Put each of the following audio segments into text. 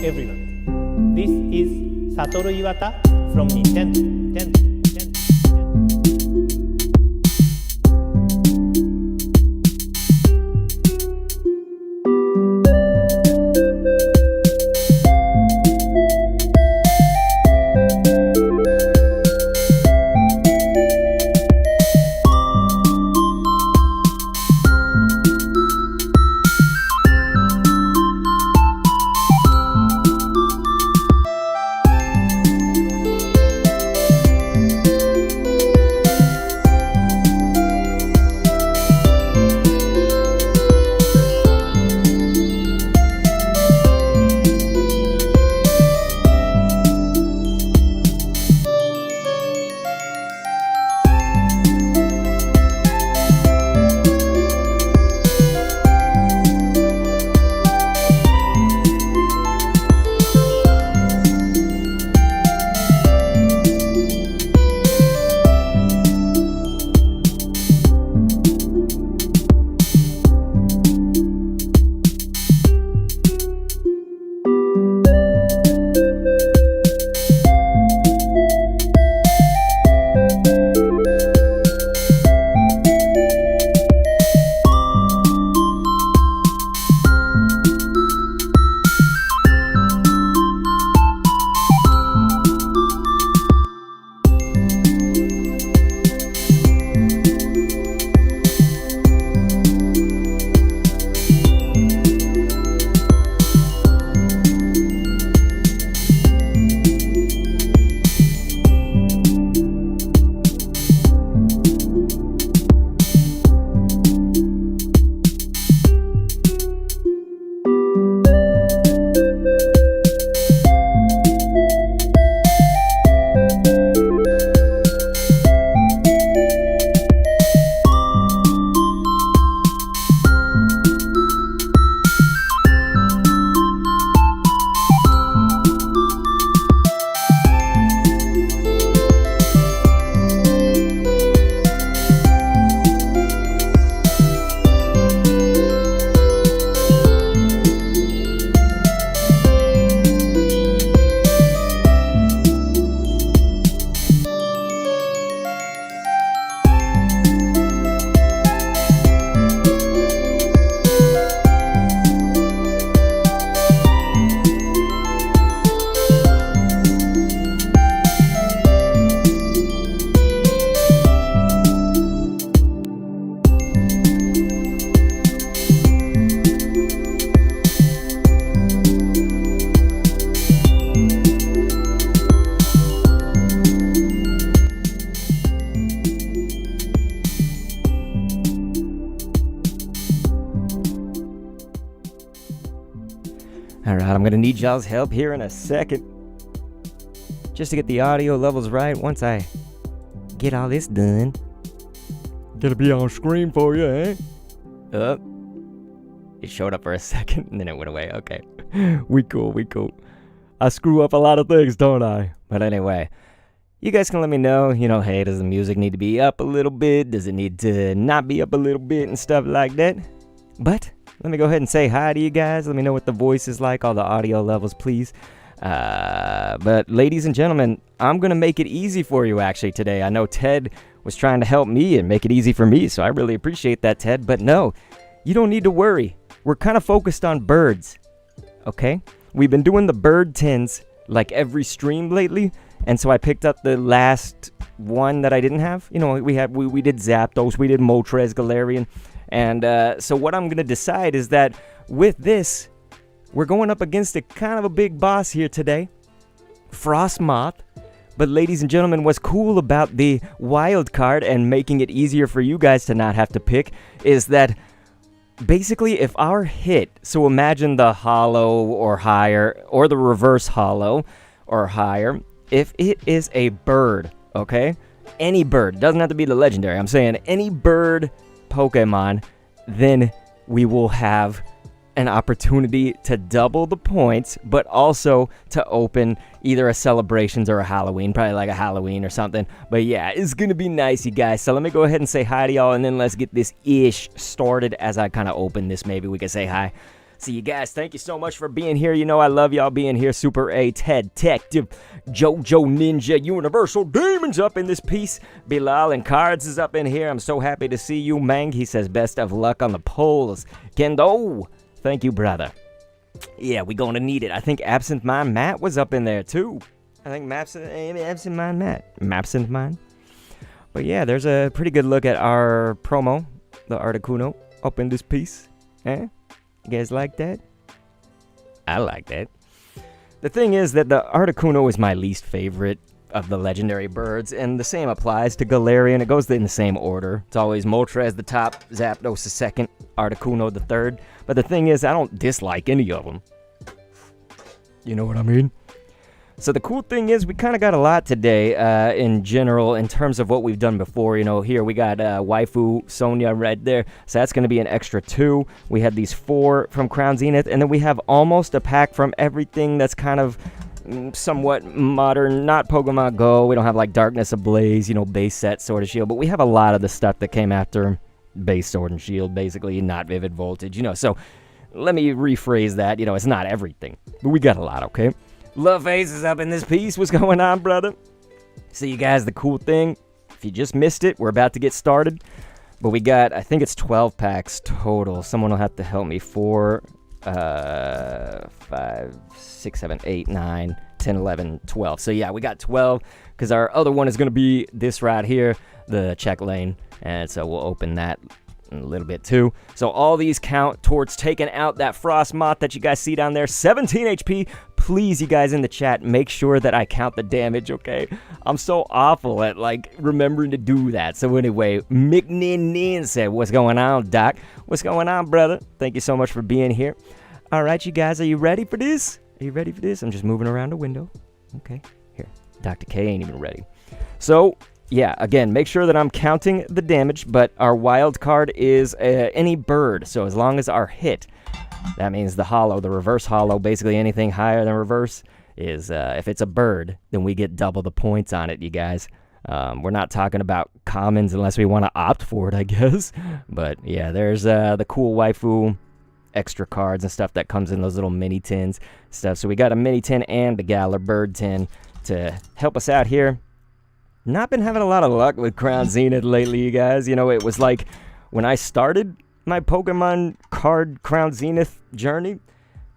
everyone. This is Satoru Iwata from Nintendo. Alright, I'm gonna need y'all's help here in a second. Just to get the audio levels right once I get all this done. Gotta be on screen for you, eh? It showed up for a second and then it went away. Okay. We cool. I screw up a lot of things, don't I? But anyway, you guys can let me know, hey, does the music need to be up a little bit? Does it need to not be up a little bit and stuff like that? But let me go ahead and say hi to you guys. Let me know what the voice is like, all the audio levels, please. But ladies and gentlemen, I'm going to make it easy for you actually today. I know Ted was trying to help me and make it easy for me, so I really appreciate that, Ted. But no, you don't need to worry. We're kind of focused on birds, okay? We've been doing the bird tins like every stream lately, and so I picked up the last one that I didn't have. We did Zapdos, we did Moltres, Galarian, and so what I'm going to decide is that with this, we're going up against a kind of a big boss here today, Frostmoth. But ladies and gentlemen, what's cool about the wild card and making it easier for you guys to not have to pick is that basically if our hit, so imagine the hollow or higher, or the reverse hollow or higher, if it is a bird, okay? Any bird, doesn't have to be the legendary, I'm saying any bird Pokemon, then we will have an opportunity to double the points, but also to open either a Celebrations or a Halloween, probably like a Halloween or something. But yeah, it's gonna be nice, you guys. So let me go ahead and say hi to y'all, and then let's get this ish started. As I kind of open this, maybe we can say hi. So you guys, thank you so much for being here. You know I love y'all being here. Super A, Ted, Detective, JoJo Ninja, Universal Demons up in this piece. Bilal and Cards is up in here. I'm so happy to see you. Mang, he says best of luck on the polls. Kendo, thank you, brother. Yeah, we gonna need it. I think Absent Mind Matt was up in there too. I think Absent Mind Matt. Absent Mind. But yeah, there's a pretty good look at our promo, the Articuno, up in this piece. Eh? You guys like that? I like that. The thing is that the Articuno is my least favorite of the legendary birds, and the same applies to Galarian. It goes in the same order. It's always Moltres the top, Zapdos the second, Articuno the third. But the thing is, I don't dislike any of them. You know what I mean? So the cool thing is we kind of got a lot today in general in terms of what we've done before. You know, here we got Waifu Sonya right there. So that's going to be an extra 2. We had these 4 from Crown Zenith. And then we have almost a pack from everything that's kind of somewhat modern. Not Pokemon Go. We don't have like Darkness Ablaze, you know, base set, Sword and Shield. But we have a lot of the stuff that came after base Sword and Shield, basically, not Vivid Voltage, you know. So let me rephrase that. You know, it's not everything. But we got a lot, okay? Love Face is up in this piece. What's going on, brother? So you guys, the cool thing, if you just missed it, we're about to get started. But we got, I think it's 12 packs total. Someone will have to help me. 4, 5, 6, 7, 8, 9, 10, 11, 12. So yeah, we got 12 because our other one is going to be this right here, the check lane. And so we'll open that in a little bit too. So all these count towards taking out that Frost Moth that you guys see down there. 17 HP. Please, you guys in the chat, make sure that I count the damage, okay? I'm so awful at, like, remembering to do that. So anyway, McNin said, what's going on, Doc? What's going on, brother? Thank you so much for being here. All right, you guys, are you ready for this? Are you ready for this? I'm just moving around the window. Okay, here. Dr. K ain't even ready. So yeah, again, make sure that I'm counting the damage, but our wild card is any bird. So as long as our hit, that means the hollow, the reverse hollow, basically anything higher than reverse is, if it's a bird, then we get double the points on it, you guys. We're not talking about commons unless we want to opt for it, I guess. But yeah, there's the cool waifu extra cards and stuff that comes in those little mini tins stuff. So we got a mini tin and a Galar bird tin to help us out here. Not been having a lot of luck with Crown Zenith lately, you guys. You know, it was like when I started my Pokemon card Crown Zenith journey,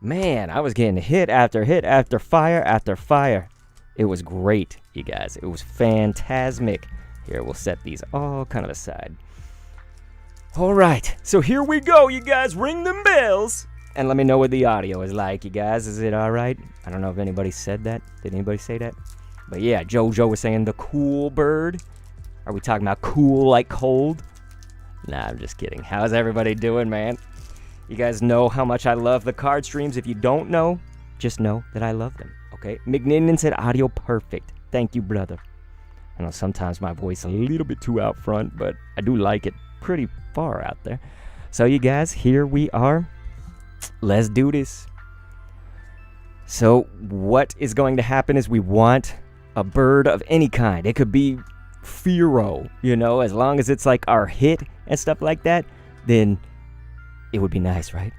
man, I was getting hit after fire after fire. It was great, you guys. It was phantasmic. Here, we'll set these all kind of aside. All right, so here we go, you guys. Ring them bells. And let me know what the audio is like, you guys. Is it all right? I don't know if anybody said that. Did anybody say that? But yeah, JoJo was saying the cool bird. Are we talking about cool like cold? Nah, I'm just kidding. How's everybody doing, man? You guys know how much I love the card streams. If you don't know, just know that I love them, okay? McNinden said audio perfect. Thank you, brother. I know sometimes my voice a little bit too out front, but I do like it pretty far out there. So you guys, here we are. Let's do this. So what is going to happen is we want a bird of any kind. It could be Fearow, you know, as long as it's like our hit and stuff like that, then it would be nice, right?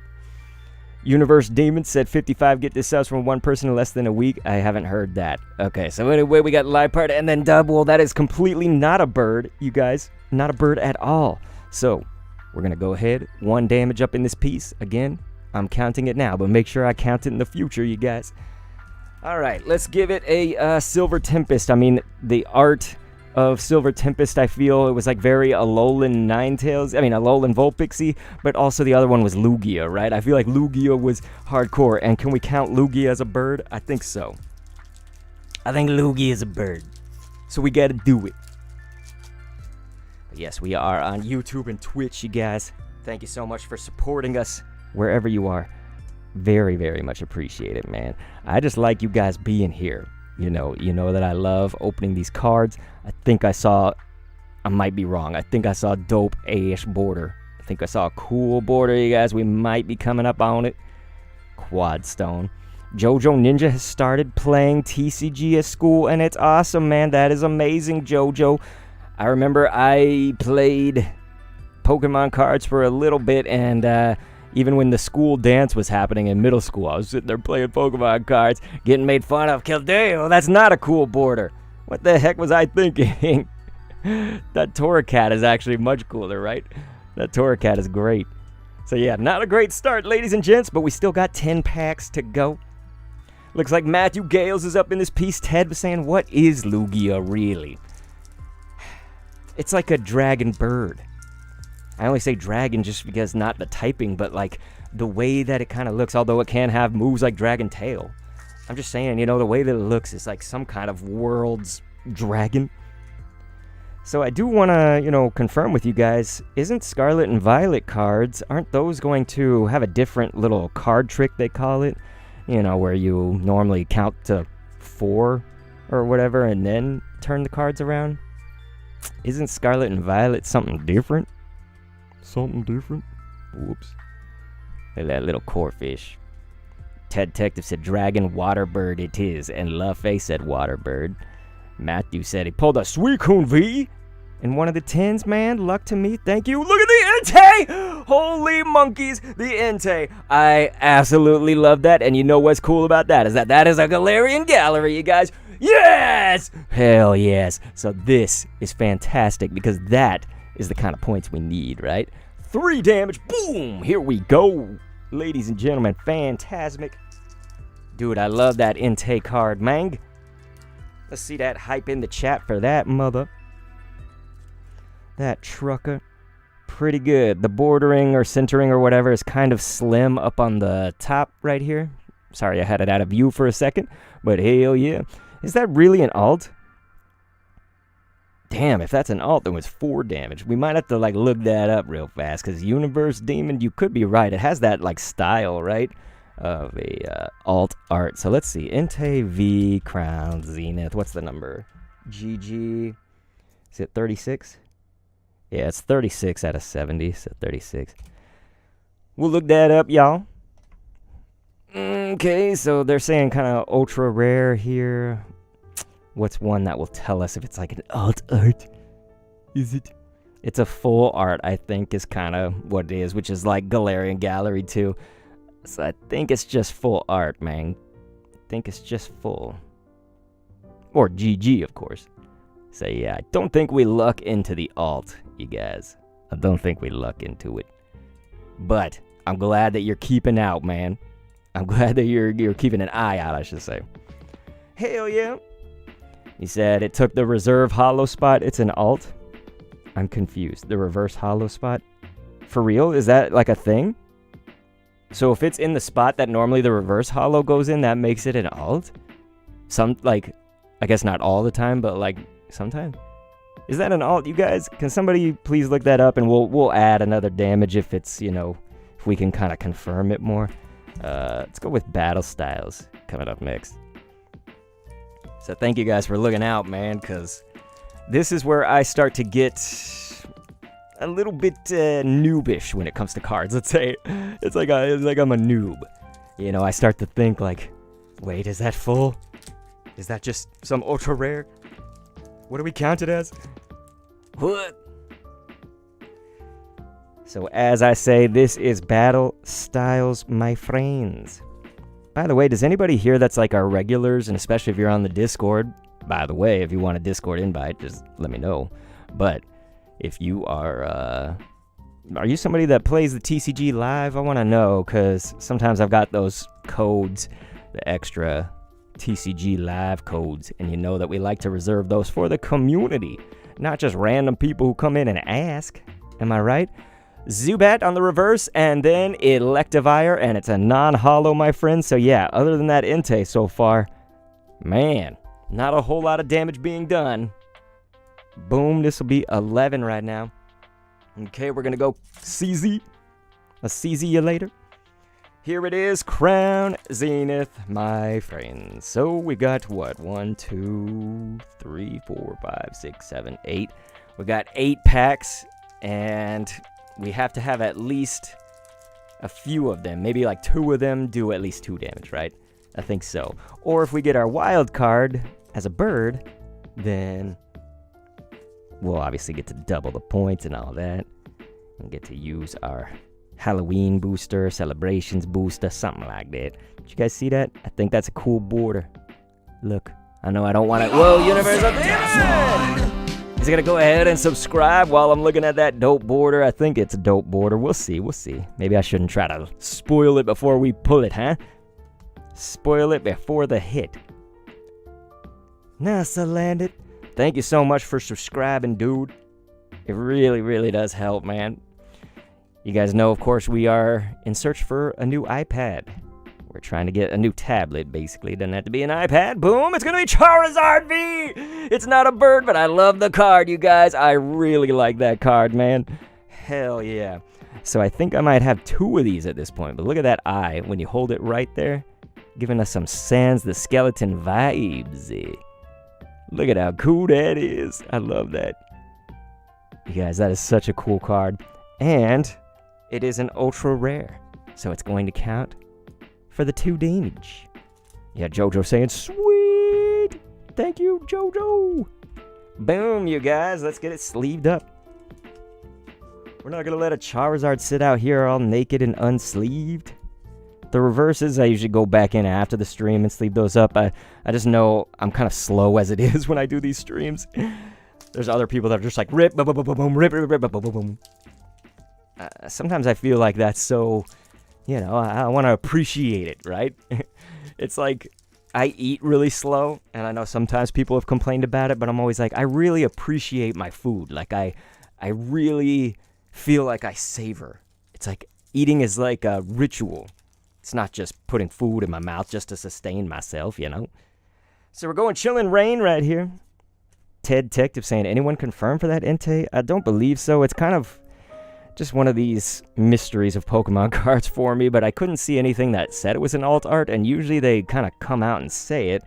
Universe Demon said 55 get this subs from one person in less than a week. I haven't heard that. Okay, so anyway, we got Live Part and then Dub. Well, that is completely not a bird, you guys. Not a bird at all. So we're going to go ahead. 1 damage up in this piece. Again, I'm counting it now, but make sure I count it in the future, you guys. All right, let's give it a Silver Tempest. I mean, the art of Silver Tempest, I feel it was like very Alolan Ninetales. I mean, Alolan Vulpixie, but also the other one was Lugia, right? I feel like Lugia was hardcore. And can we count Lugia as a bird? I think so. I think Lugia is a bird. So we got to do it. But yes, we are on YouTube and Twitch, you guys. Thank you so much for supporting us wherever you are. Very, very much appreciated, man. I just like you guys being here. You know that I love opening these cards. I think I saw, I might be wrong. I think I saw a dope Ash border. I think I saw a cool border, you guys. We might be coming up on it. Quadstone. JoJo Ninja has started playing TCG at school, and it's awesome, man. That is amazing, JoJo. I remember I played Pokemon cards for a little bit, and Even when the school dance was happening in middle school, I was sitting there playing Pokemon cards, getting made fun of. Kildale, that's not a cool border. What the heck was I thinking? That Torracat is actually much cooler, right? That Torracat is great. So yeah, not a great start, ladies and gents, but we still got 10 packs to go. Looks like Matthew Gales is up in this piece. Ted was saying, what is Lugia really? It's like a dragon bird. I only say dragon just because not the typing, but like the way that it kind of looks, although it can have moves like Dragon Tail. I'm just saying, you know, the way that it looks is like some kind of world's dragon. So I do want to, you know, confirm with you guys, isn't Scarlet and Violet cards, aren't those going to have a different little card trick, they call it? You know, where you normally count to 4 or whatever and then turn the cards around? Isn't Scarlet and Violet something different? Something different? Whoops. Look at that little corfish. Ted Detective said Dragon Waterbird it is, and LaFay said Waterbird. Matthew said he pulled a Suicune V in one of the 10s, man. Luck to me, thank you. Look at the Entei! Holy monkeys, the Entei. I absolutely love that, and you know what's cool about that is that is a Galarian Gallery, you guys. Yes! Hell yes. So this is fantastic because that is the kind of points we need, right? 3 damage, boom! Here we go. Ladies and gentlemen, fantastic. Dude, I love that Entei card, man. Let's see that hype in the chat for that, mother. That trucker. Pretty good. The bordering or centering or whatever is kind of slim up on the top right here. Sorry, I had it out of view for a second. But hell yeah. Is that really an alt? Damn, if that's an alt, then it was 4 damage. We might have to, like, look that up real fast. Because Universe Demon, you could be right. It has that, like, style, right? Of a alt art. So let's see. Entei V Crown Zenith. What's the number? GG. Is it 36? Yeah, it's 36 out of 70. So 36. We'll look that up, y'all. Okay, so they're saying kind of ultra rare here. What's one that will tell us if it's like an alt art? Is it? It's a full art, I think, is kind of what it is, which is like Galarian Gallery too. So I think it's just full art, man. I think it's just full. Or GG, of course. So yeah, I don't think we luck into the alt, you guys. I don't think we luck into it. But I'm glad that you're keeping out, man. I'm glad that you're keeping an eye out, I should say. Hell yeah. He said it took the reserve hollow spot. It's an alt. I'm confused. The reverse hollow spot? For real? Is that like a thing? So if it's in the spot that normally the reverse hollow goes in, that makes it an alt? Like, I guess not all the time, but like sometimes. Is that an alt, you guys? Can somebody please look that up and we'll add another damage if it's, you know, if we can kind of confirm it more. Let's go with Battle Styles coming up next. So thank you guys for looking out, man, because this is where I start to get a little bit noobish when it comes to cards. Let's say it's like I'm a noob. You know, I start to think like, wait, is that full? Is that just some ultra rare? What do we count it as? What? So as I say, this is Battle Styles, my friends. By the way, does anybody here that's like our regulars, and especially if you're on the Discord, by the way, if you want a Discord invite, just let me know. But if you are you somebody that plays the TCG live? I want to know, because sometimes I've got those codes, the extra TCG live codes, and you know that we like to reserve those for the community, not just random people who come in and ask. Am I right? Zubat on the reverse, and then Electivire, and it's a non-hollow, my friend. So yeah, other than that Entei so far, man, not a whole lot of damage being done. Boom, this will be 11 right now. Okay, we're gonna go CZ. I'll CZ you later. Here it is, Crown Zenith, my friends. So we got what? 1, 2, 3, 4, 5, 6, 7, 8. We got 8 packs, and we have to have at least a few of them. Maybe like 2 of them do at least 2 damage, right? I think so. Or if we get our wild card as a bird, then we'll obviously get to double the points and all that. And get to use our Halloween booster, celebrations booster, something like that. Did you guys see that? I think that's a cool border. Look, I know I don't want to. Whoa, Universal Demon! He's gonna go ahead and subscribe while I'm looking at that dope border. I think it's a dope border. We'll see. Maybe I shouldn't try to spoil it before we pull it, huh? Spoil it before the hit. NASA landed. Thank you so much for subscribing, dude. It really, really does help, man. You guys know, of course, we are in search for a new iPad. We're trying to get a new tablet, basically. It doesn't have to be an iPad. Boom! It's gonna be Charizard V! It's not a bird, but I love the card, you guys. I really like that card, man. Hell yeah. So I think I might have 2 of these at this point. But look at that eye when you hold it right there. Giving us some Sans the Skeleton vibes. Look at how cool that is. I love that. You guys, that is such a cool card. And it is an ultra rare. So it's going to count for the 2 damage. Yeah, Jojo saying, sweet! Thank you, Jojo! Boom, you guys. Let's get it sleeved up. We're not going to let a Charizard sit out here all naked and unsleeved. The reverses, I usually go back in after the stream and sleeve those up. I just know I'm kind of slow as it is when I do these streams. There's other people that are just like, rip, boom, boom, boom, boom, rip, rip, rip, boom, boom, boom. Sometimes I feel like that's so... You know, I want to appreciate it, right? It's like I eat really slow, and I know sometimes people have complained about it, but I'm always like, I really appreciate my food. Like, I really feel like I savor. It's like eating is like a ritual. It's not just putting food in my mouth just to sustain myself, you know? So we're going Chillin' Rain right here. Ted Detective saying, anyone confirmed for that Entei? I don't believe so. It's kind of just one of these mysteries of Pokemon cards for me, but I couldn't see anything that said it was an alt art, and usually they kind of come out and say it.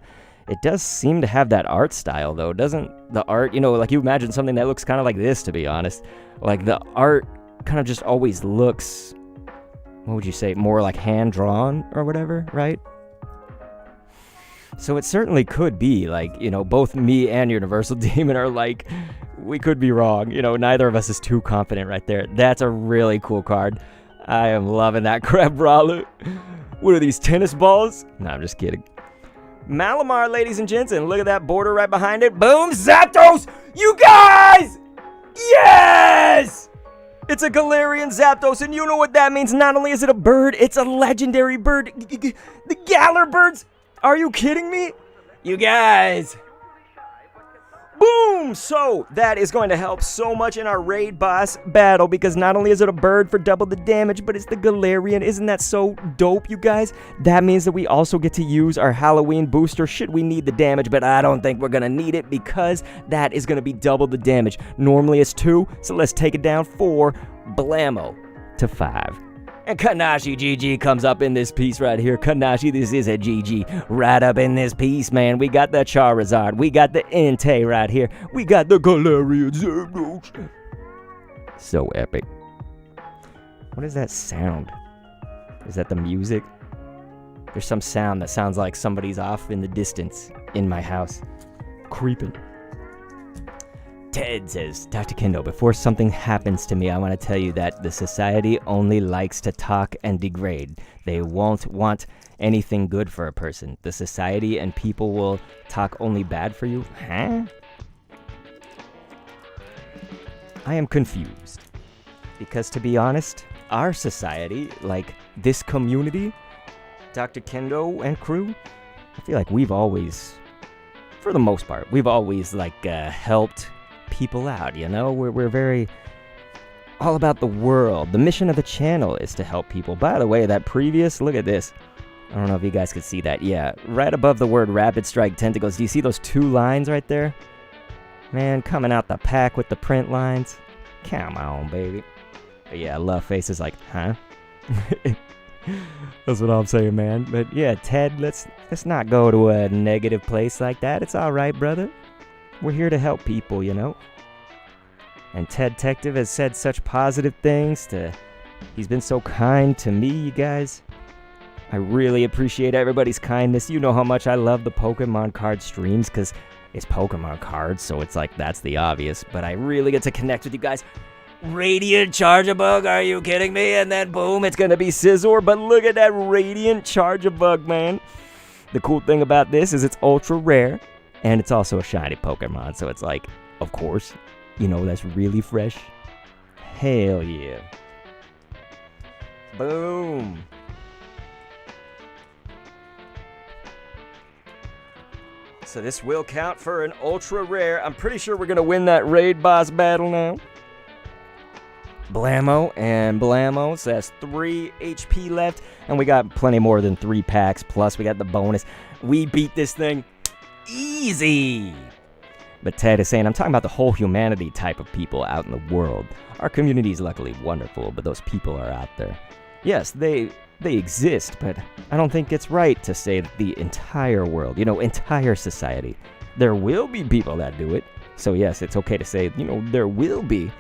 It does seem to have that art style, though. Doesn't the art, you know, like you imagine something that looks kind of like this, to be honest. Like the art kind of just always looks, what would you say, more like hand-drawn or whatever, right? So it certainly could be, like, you know, both me and Universal Demon are like, we could be wrong. You know, neither of us is too confident right there. That's a really cool card. I am loving that crab brawler. What are these, tennis balls? No, I'm just kidding. Malamar, ladies and gents, and look at that border right behind it. Boom, Zapdos! You guys! Yes! It's a Galarian Zapdos, and you know what that means. Not only is it a bird, it's a legendary bird. The Galar birds. Are you kidding me? You guys. Boom! So, that is going to help so much in our raid boss battle, because not only is it a bird for double the damage, but it's the Galarian. Isn't that so dope, you guys? That means that we also get to use our Halloween booster should we need the damage, but I don't think we're going to need it, because that is going to be double the damage. Normally it's 2, so let's take it down 4, blammo, to 5. And Kanashi GG comes up in this piece right here. Kanashi, this is a GG right up in this piece, man. We got the Charizard. We got the Entei right here. We got the Galarian Zapdos. So epic. What is that sound? Is that the music? There's some sound that sounds like somebody's off in the distance in my house. Creeping. Ted says, Dr. Kendo, before something happens to me, I want to tell you that the society only likes to talk and degrade. They won't want anything good for a person. The society and people will talk only bad for you. Huh? I am confused. Because to be honest, our society, like this community, Dr. Kendo and crew, I feel like we've always, for the most part, we've always helped people out, you know? We're very all about the world. The mission of the channel is to help people. By the way, that previous, look at this. I don't know if you guys could see that. Yeah, right above the word Rapid Strike Tentacles. Do you see those 2 lines right there? Man, coming out the pack with the print lines. Come on, baby. But yeah, Love Face is like, huh? That's what I'm saying, man. But yeah, Ted, let's not go to a negative place like that. It's all right, brother. We're here to help people, you know? And Ted Detective has said such positive things he's been so kind to me, you guys. I really appreciate everybody's kindness. You know how much I love the Pokemon card streams, because it's Pokemon cards, so it's like, that's the obvious. But I really get to connect with you guys. Radiant Charge-a-Bug, are you kidding me? And then boom, it's gonna be Scizor, but look at that Radiant Charge-a-Bug, man. The cool thing about this is it's ultra rare, and it's also a shiny Pokemon, so it's like, of course, you know, that's really fresh. Hell yeah. Boom. So this will count for an ultra rare. I'm pretty sure we're gonna win that raid boss battle now. Blammo and Blammo, so that's 3 HP left, and we got plenty more than 3 packs, plus we got the bonus. We beat this thing easy. But Ted is saying, I'm talking about the whole humanity type of people out in the world. Our community is luckily wonderful, but those people are out there. Yes, they exist, but I don't think it's right to say that the entire world, entire society. There will be people that do it. So yes, it's okay to say, there will be.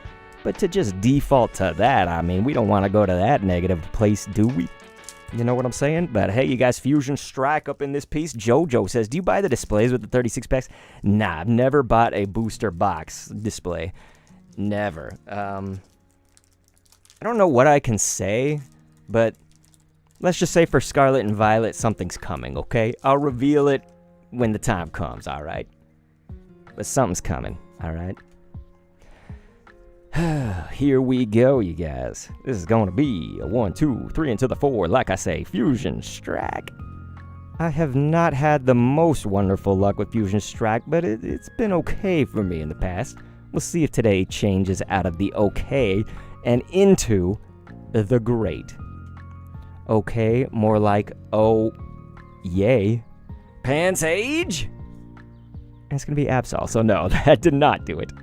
But to just default to that, I mean, we don't want to go to that negative place, do we? You know what I'm saying? But hey, you guys, Fusion Strike up in this piece. Jojo says, do you buy the displays with the 36 packs? Nah, I've never bought a booster box display. Never. I don't know what I can say, but let's just say for Scarlet and Violet, something's coming, okay? I'll reveal it when the time comes, all right? But something's coming, all right? Here we go, you guys. This is going to be a 1, 2, 3 into the 4. Like I say, Fusion Strike. I have not had the most wonderful luck with Fusion Strike, but it's been okay for me in the past. We'll see if today changes out of the okay and into the great. Okay, more like, oh, yay. Pansage? And it's going to be Absol, so no, that did not do it.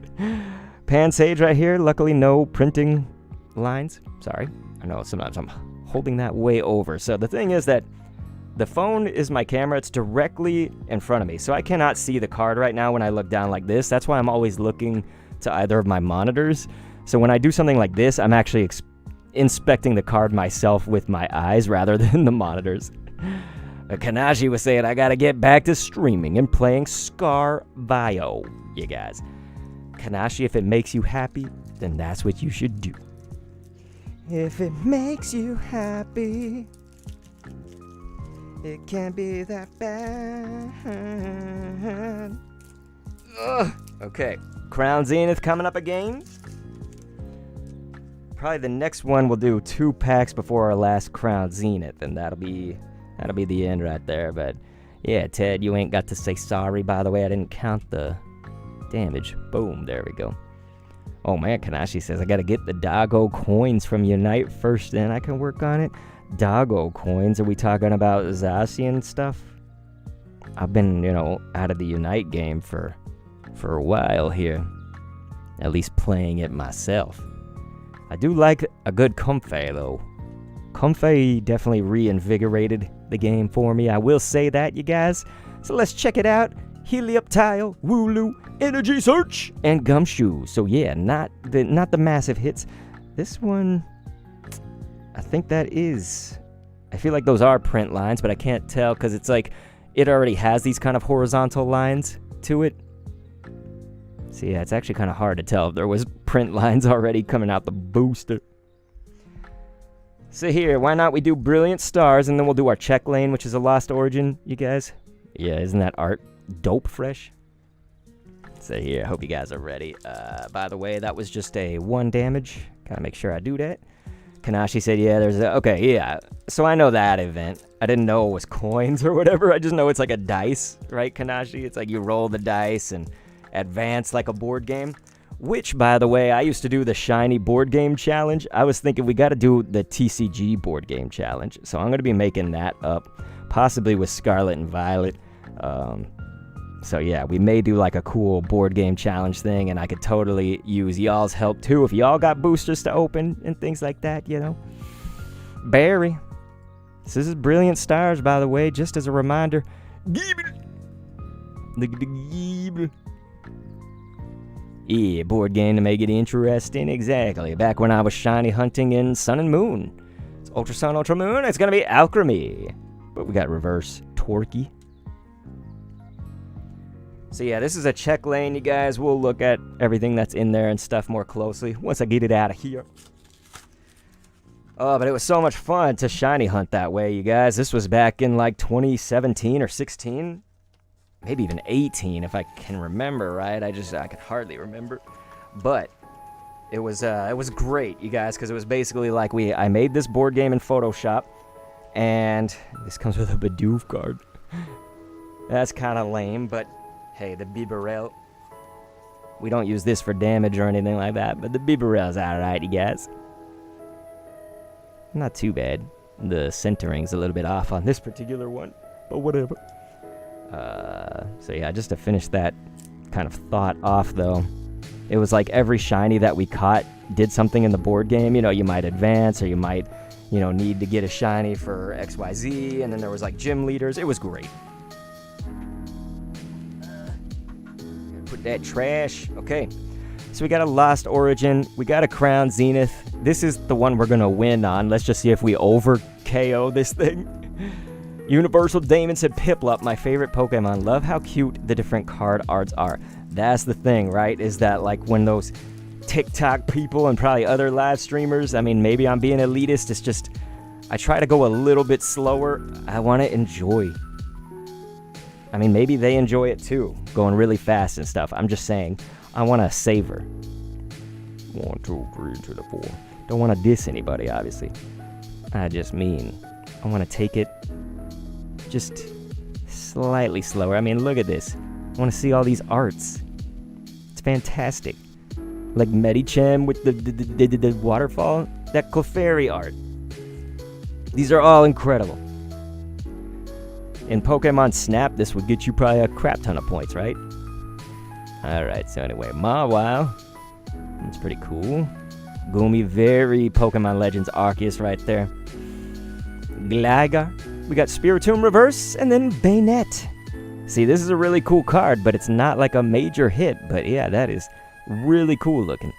Pansage right here, luckily no printing lines. Sorry, I know sometimes I'm holding that way over. So the thing is that the phone is my camera. It's directly in front of me. So I cannot see the card right now when I look down like this. That's why I'm always looking to either of my monitors. So when I do something like this, I'm actually inspecting the card myself with my eyes rather than the monitors. Kanashi was saying, I gotta get back to streaming and playing Scarvio, you guys. Kanashi, if it makes you happy, then that's what you should do. If it makes you happy, it can't be that bad. Ugh. Okay, Crown Zenith coming up again. Probably the next one we'll do 2 packs before our last Crown Zenith, and that'll be the end right there. But yeah, Ted, you ain't got to say sorry. By the way, I didn't count the damage. Boom, there we go. Oh man, Kanashi says I gotta get the Doggo coins from Unite first, then I can work on it. Doggo coins, are we talking about Zacian stuff? I've been, out of the Unite game for a while here. At least playing it myself. I do like a good Comfey though. Comfey definitely reinvigorated the game for me. I will say that, you guys. So let's check it out. Helioptile, Wooloo, Energy Search, and Gumshoe. So yeah, not the massive hits. This one, I think that is. I feel like those are print lines, but I can't tell because it's like it already has these kind of horizontal lines to it. So yeah, it's actually kind of hard to tell if there was print lines already coming out the booster. So here, why not we do Brilliant Stars, and then we'll do our check lane, which is a Lost Origin, you guys. Yeah, isn't that art dope fresh? So here, I hope you guys are ready. By the way, that was just a 1 damage. Gotta make sure I do that. Kanashi said, yeah, there's a... Okay, yeah. So I know that event. I didn't know it was coins or whatever. I just know it's like a dice, right, Kanashi? It's like you roll the dice and advance like a board game. Which, by the way, I used to do the shiny board game challenge. I was thinking we got to do the TCG board game challenge. So I'm going to be making that up, possibly with Scarlet and Violet. So yeah, we may do like a cool board game challenge thing, and I could totally use y'all's help too if y'all got boosters to open and things like that, Barry. This is Brilliant Stars, by the way, just as a reminder. Yeah, board game to make it interesting, exactly. Back when I was shiny hunting in Sun and Moon. It's Ultra Sun, Ultra Moon, it's gonna be Alchemy. But we got reverse Torquey. So yeah, this is a check lane, you guys. We'll look at everything that's in there and stuff more closely once I get it out of here. Oh, but it was so much fun to shiny hunt that way, you guys. This was back in like 2017 or 16. Maybe even 18 if I can remember, right? I can hardly remember. But it was great, you guys, because it was basically like I made this board game in Photoshop, and this comes with a Bidoof card. That's kind of lame, but hey, the Bibarel. We don't use this for damage or anything like that, but the Bibarel's alright, you guys. Not too bad. The centering's a little bit off on this particular one, but whatever. So yeah, just to finish that kind of thought off, though, it was like every shiny that we caught did something in the board game. You know, you might advance, or you might, you know, need to get a shiny for XYZ, and then there was like gym leaders. It was great. Put that trash. Okay. So we got a Lost Origin. We got a Crown Zenith. This is the one we're going to win on. Let's just see if we over KO this thing. Universal Damon said, Piplup, my favorite Pokemon. Love how cute the different card arts are. That's the thing, right? Is that like when those TikTok people and probably other live streamers, I mean, maybe I'm being elitist. It's just, I try to go a little bit slower. I want to enjoy. I mean, maybe they enjoy it too, going really fast and stuff. I'm just saying, I want to savor. 1, 2, 3 to the 4. Don't want to diss anybody, obviously. I just mean, I want to take it just slightly slower. I mean, look at this. I want to see all these arts. It's fantastic. Like Medicham with the waterfall. That Clefairy art. These are all incredible. In Pokemon Snap, this would get you probably a crap ton of points, right? Alright, so anyway, Mawile. That's pretty cool. Goomy, very Pokemon Legends Arceus right there. Gligar. We got Spiritomb Reverse, and then Bayonet. See, this is a really cool card, but it's not like a major hit. But yeah, that is really cool looking.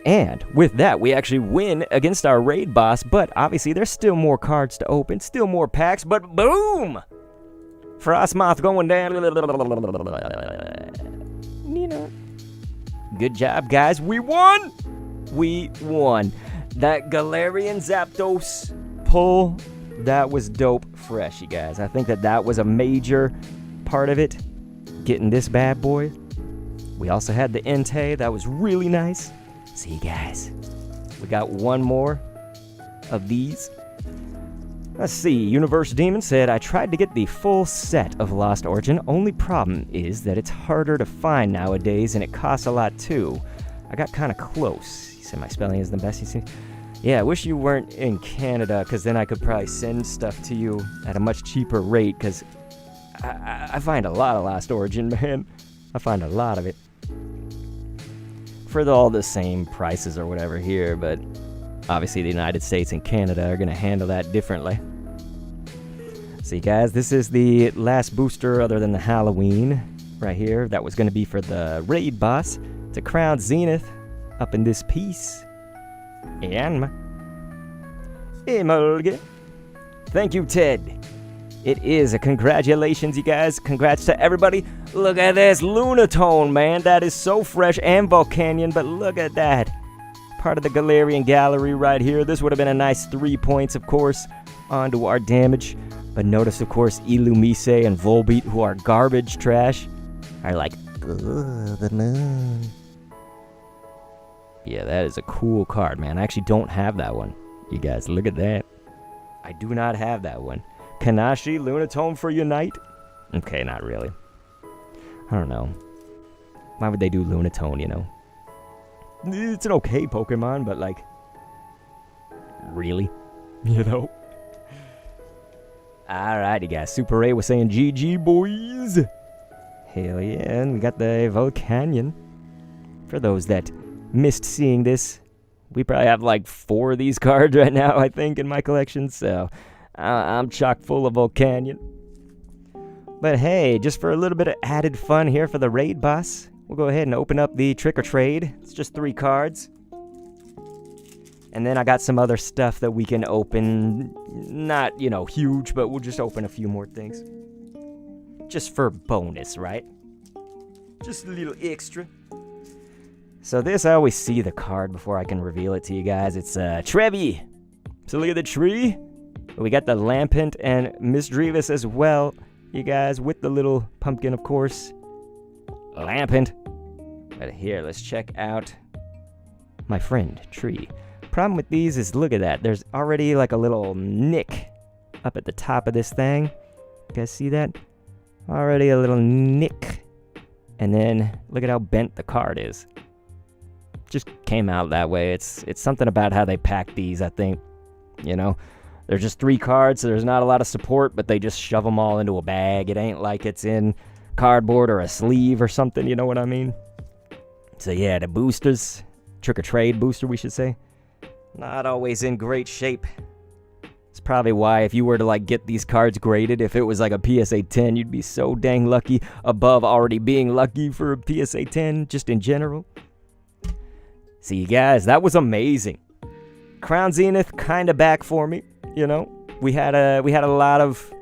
And with that, we actually win against our raid boss, but obviously there's still more cards to open, still more packs, but boom! Frostmoth going down. Good job, guys. We won! We won. That Galarian Zapdos pull, that was dope fresh, you guys. I think that was a major part of it, getting this bad boy. We also had the Entei. That was really nice. See, guys, we got one more of these. Let's see. Universe Demon said, I tried to get the full set of Lost Origin. Only problem is that it's harder to find nowadays, and it costs a lot too. I got kind of close. He said my spelling is the best he's seen. Yeah, I wish you weren't in Canada, because then I could probably send stuff to you at a much cheaper rate, because I find a lot of Lost Origin, man. I find a lot of it. For all the same prices or whatever here, but obviously the United States and Canada are going to handle that differently. See, guys, this is the last booster other than the Halloween right here. That was going to be for the raid boss. It's a Crown Zenith up in this piece. And Emulge. Thank you, Ted. It is a congratulations, you guys. Congrats to everybody. Look at this Lunatone, man. That is so fresh, and Volcanion, but look at that. Part of the Galarian Gallery right here. This would have been a nice 3 points, of course, onto our damage. But notice, of course, Illumise and Volbeat, who are garbage trash, are like, no. Yeah, that is a cool card, man. I actually don't have that one. You guys, look at that. I do not have that one. Kanashi, Lunatone for Unite? Okay, not really. I don't know. Why would they do Lunatone, you know? It's an okay Pokemon, but like, really? You know? Alrighty, guys. Super A was saying GG, boys. Hell yeah. And we got the Volcanion. For those that missed seeing this, we probably have like 4 of these cards right now, I think, in my collection. So I'm chock full of Volcanion. But hey, just for a little bit of added fun here for the raid boss, we'll go ahead and open up the Trick or Trade. It's just 3 cards. And then I got some other stuff that we can open. Not, you know, huge, but we'll just open a few more things. Just for bonus, right? Just a little extra. So this, I always see the card before I can reveal it to you guys. It's Trevi. So look at the tree. We got the Lampent and Miss Drevis as well, you guys, with the little pumpkin, of course. Lampent. But here, let's check out my friend, Tree. Problem with these is, look at that. There's already like a little nick up at the top of this thing. You guys see that? Already a little nick. And then look at how bent the card is. Just came out that way. It's something about how they pack these, I think. You know, they're just 3 cards, so there's not a lot of support, but they just shove them all into a bag. It ain't like it's in cardboard or a sleeve or something, you know what I mean? So yeah, the boosters, trick-or-trade booster, we should say, not always in great shape. It's probably why if you were to like get these cards graded, if it was like a PSA 10, you'd be so dang lucky above already being lucky for a PSA 10 just in general. See, you guys, that was amazing. Crown Zenith kind of back for me, you know. We had a lot of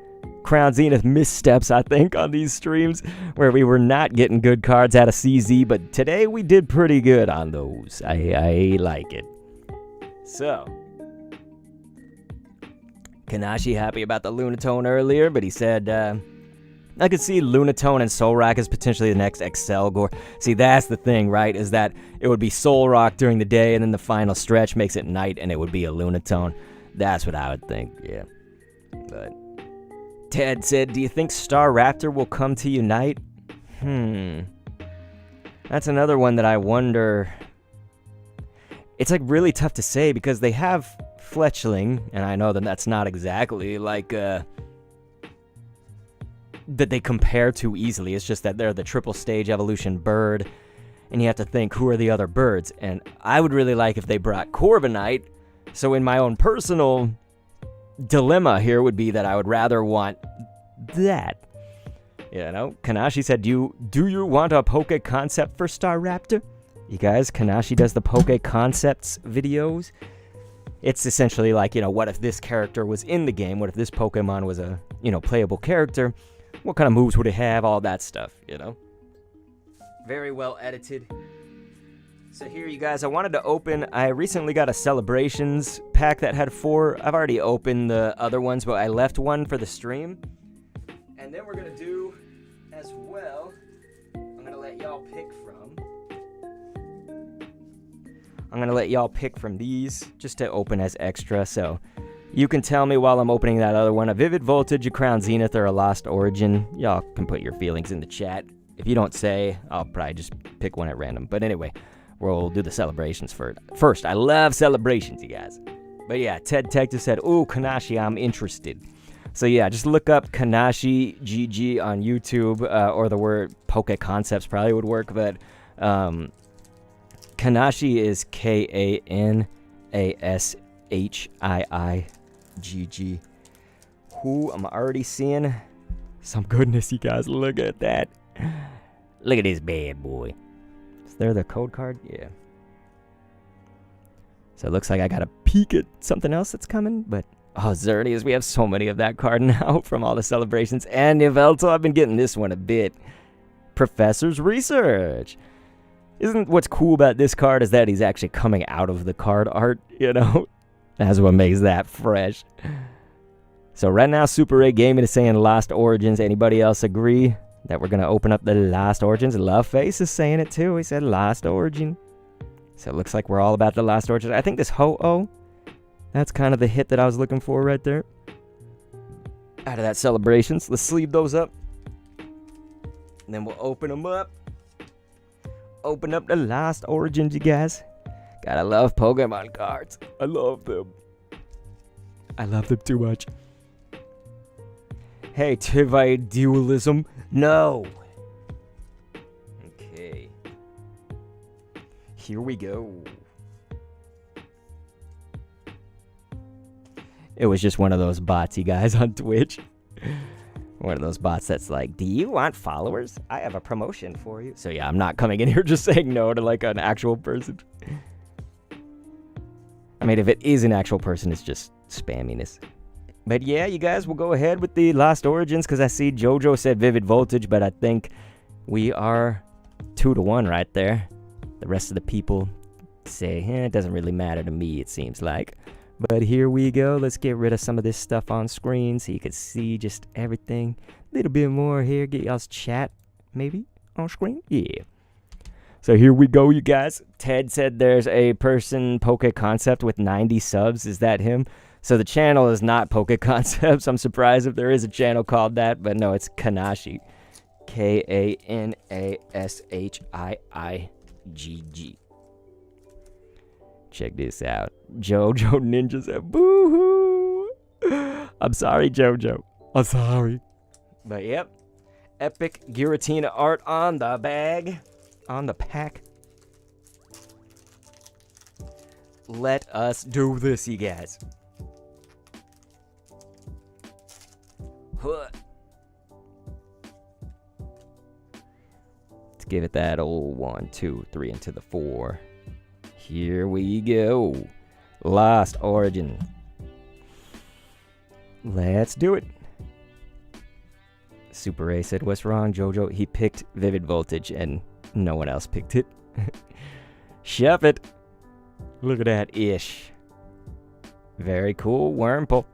Crown Zenith missteps, I think, on these streams where we were not getting good cards out of CZ, but today we did pretty good on those. I like it. So, Kanashi happy about the Lunatone earlier, but he said, I could see Lunatone and Solrock as potentially the next Excelgor. See, that's the thing, right? Is that it would be Solrock during the day, and then the final stretch makes it night, and it would be a Lunatone. That's what I would think, yeah. But Ted said, do you think Star Raptor will come to Unite? That's another one that I wonder. It's like really tough to say because they have Fletchling, and I know that that's not exactly like that they compare too easily. It's just that they're the triple stage evolution bird, and you have to think, who are the other birds? And I would really like if they brought Corviknight. So in my own personal dilemma here would be that I would rather want that. You know, Kanashi said, do you want a Poke concept for Staraptor? You guys, Kanashi does the Poke concepts videos. It's essentially like, you know, what if this character was in the game? What if this Pokemon was a, you know, playable character? What kind of moves would it have? All that stuff, you know? Very well edited. So here, you guys, I wanted to open, I recently got a Celebrations pack that had 4. I've already opened the other ones, but I left one for the stream. And then we're going to do, as well, I'm going to let y'all pick from these, just to open as extra, so you can tell me while I'm opening that other one, a Vivid Voltage, a Crown Zenith, or a Lost Origin. Y'all can put your feelings in the chat. If you don't say, I'll probably just pick one at random. But anyway, we'll do the Celebrations first. I love Celebrations, you guys. But yeah, Ted Tech just said, ooh, Kanashi, I'm interested. So yeah, just look up Kanashi GG on YouTube, or the word Poke Concepts probably would work, but Kanashi is KANASHIIGG. Who I'm already seeing some goodness, you guys. Look at that. Look at this bad boy. Is there the code card? Yeah. So it looks like I got a peek at something else that's coming, but oh, Xerneas, we have so many of that card now from all the Celebrations. And Nivelto, I've been getting this one a bit. Professor's Research. Isn't what's cool about this card is that he's actually coming out of the card art, you know? That's what makes that fresh. So right now, Super 8 Gaming is saying Lost Origins. Anybody else agree that we're going to open up the Lost Origins? Love Face is saying it too. He said Lost Origin. So it looks like we're all about the Lost Origins. I think this Ho-Oh, that's kind of the hit that I was looking for right there. Out of that Celebrations. Let's sleeve those up. And then we'll open them up. Open up the Lost Origins, you guys. Gotta love Pokemon cards. I love them. I love them too much. Hey, Tivite Dualism. No. Okay. Here we go. It was just one of those bots, you guys, on Twitch. One of those bots that's like, do you want followers? I have a promotion for you. So yeah, I'm not coming in here just saying no to like an actual person. I mean, if it is an actual person, it's just spamminess. But yeah, you guys, will go ahead with the Lost Origins because I see JoJo said Vivid Voltage, but I think we are 2-1 right there. The rest of the people say, it doesn't really matter to me, it seems like. But here we go. Let's get rid of some of this stuff on screen so you can see just everything. A little bit more here. Get y'all's chat maybe on screen. Yeah. So here we go, you guys. Ted said there's a person, Poke Concept, with 90 subs. Is that him? So the channel is not Poke Concepts. I'm surprised if there is a channel called that. But no, it's Kanashi. Kanashiigg. Check this out. Jojo Ninja said, boo-hoo. I'm sorry, Jojo. I'm sorry. But yep. Epic Giratina art on the bag. On the pack. Let us do this, you guys. Let's give it that old 1, 2, 3 into the 4. Here we go. Lost Origin. Let's do it. Super A said, what's wrong, Jojo? He picked Vivid Voltage and no one else picked it. Shove it. Look at that ish. Very cool. Wurmple.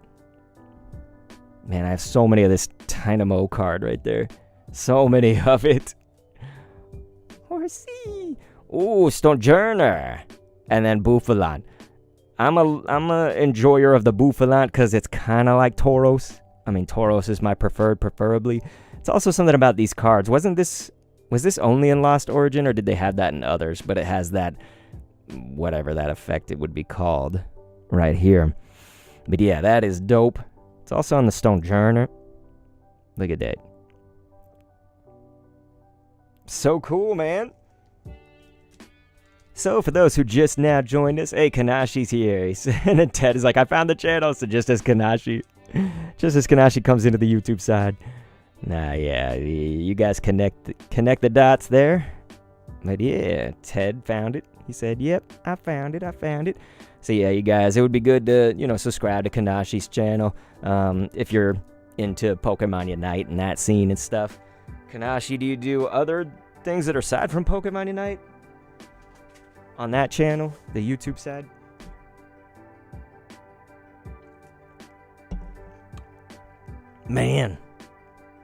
Man, I have so many of this Dynamo card right there. So many of it. Horsey. Ooh, Stonejourner. And then Bouffalant. I'm a enjoyer of the Bouffalant because it's kind of like Tauros. I mean, Tauros is my preferably. It's also something about these cards. Was this only in Lost Origin, or did they have that in others? But it has that, whatever that effect it would be called, right here. But yeah, that is dope. It's also on the Stonejourner. Look at that. So cool, man. So for those who just now joined us, hey, Kanashi's here. And Ted is like, I found the channel. So just as Kanashi comes into the YouTube side. Nah, yeah, you guys connect the dots there. But yeah, Ted found it. He said, yep, I found it. So yeah, you guys, it would be good to, subscribe to Kanashi's channel. If you're into Pokemon Unite and that scene and stuff. Kanashi, do you do other things that are aside from Pokemon Unite? On that channel, the YouTube side? Man,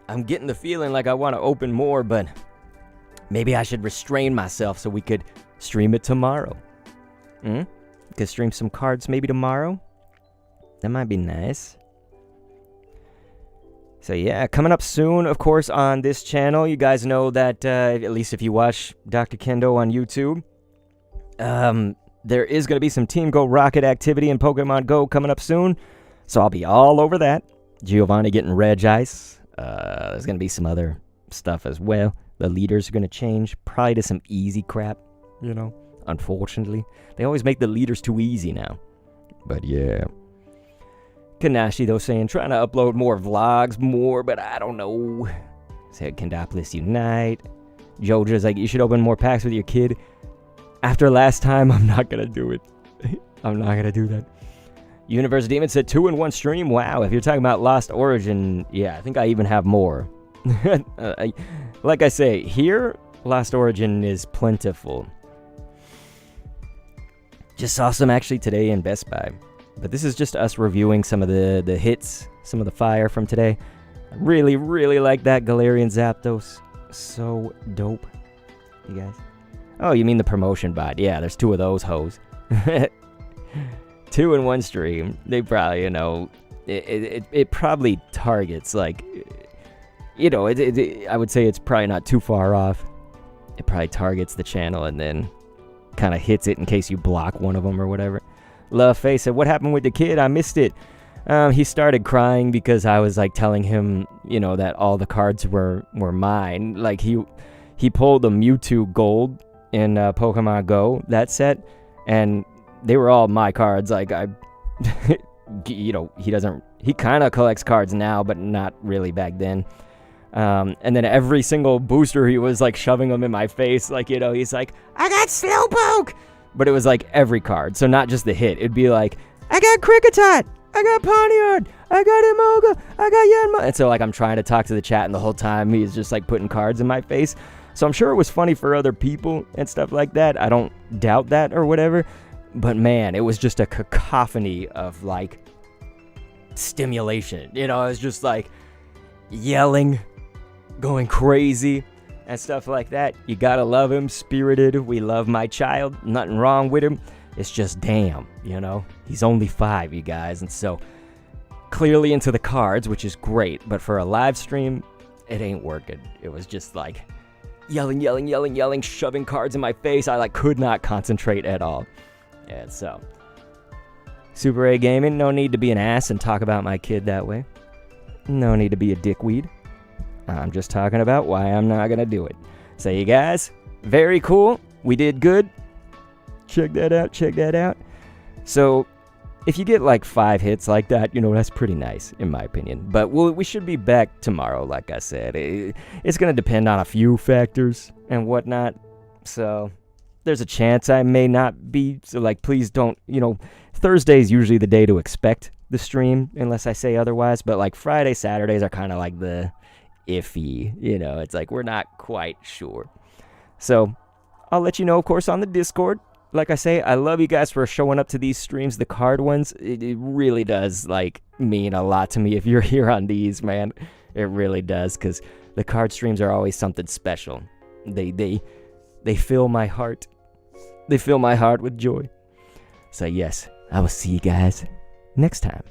I'm getting the feeling like I want to open more, but maybe I should restrain myself so we could stream it tomorrow. We could stream some cards maybe tomorrow. That might be nice. So yeah, coming up soon, of course, on this channel. You guys know that, at least if you watch Dr. Kendo on YouTube, there is going to be some Team Go Rocket activity in Pokemon Go coming up soon. So I'll be all over that. Giovanni getting Regice. There's going to be some other stuff as well. The leaders are going to change. Probably to some easy crap, unfortunately. They always make the leaders too easy now. But yeah. Kanashi, though, saying, trying to upload more vlogs, but I don't know. Said Candopolis Unite. Jojo's like, you should open more packs with your kid. After last time, I'm not going to do it. I'm not going to do that. Universe Demon said 2-in-1 stream. Wow, if you're talking about Lost Origin, yeah, I think I even have more. Like I say, here, Lost Origin is plentiful. Just saw some actually today in Best Buy. But this is just us reviewing some of the hits, some of the fire from today. I really, really like that Galarian Zapdos. So dope. You guys? Oh, you mean the promotion bot. Yeah, there's 2 of those hoes. 2-in-1 stream. They probably, it probably targets, like, I would say it's probably not too far off. It probably targets the channel and then kind of hits it in case you block one of them or whatever. Love Face said, what happened with the kid? I missed it. He started crying because I was, like, telling him, that all the cards were mine. Like, he pulled the Mewtwo Gold in Pokemon Go, that set, and they were all my cards. Like, he kind of collects cards now, but not really back then. And then every single booster, he was, like, shoving them in my face. Like, he's like, I got Slowpoke! But it was, like, every card, so not just the hit. It'd be like, I got Kricketot! I got Pawniard! I got Emolga! I got Yanma! And so, like, I'm trying to talk to the chat, and the whole time he's just, like, putting cards in my face. So I'm sure it was funny for other people and stuff like that. I don't doubt that or whatever. But man, it was just a cacophony of like stimulation. You know, it's just like yelling, going crazy and stuff like that. You gotta love him, spirited. We love my child. Nothing wrong with him. It's just damn, you know, he's only 5, you guys. And so clearly into the cards, which is great. But for a live stream, it ain't working. It was just like yelling, shoving cards in my face. I like could not concentrate at all. And so, Super A Gaming, no need to be an ass and talk about my kid that way. No need to be a dickweed. I'm just talking about why I'm not going to do it. So you guys, very cool. We did good. Check that out. So, if you get like 5 hits like that, you know, that's pretty nice, in my opinion. But we should be back tomorrow, like I said. It's going to depend on a few factors and whatnot. So, there's a chance I may not be. So, like, please don't, you know, Thursday is usually the day to expect the stream, unless I say otherwise. But, like, Friday, Saturdays are kind of like the iffy, you know. It's like we're not quite sure. So, I'll let you know, of course, on the Discord. Like I say, I love you guys for showing up to these streams, the card ones. It really does, like, mean a lot to me if you're here on these, man. It really does, because the card streams are always something special. They fill my heart. They fill my heart with joy. So, yes, I will see you guys next time.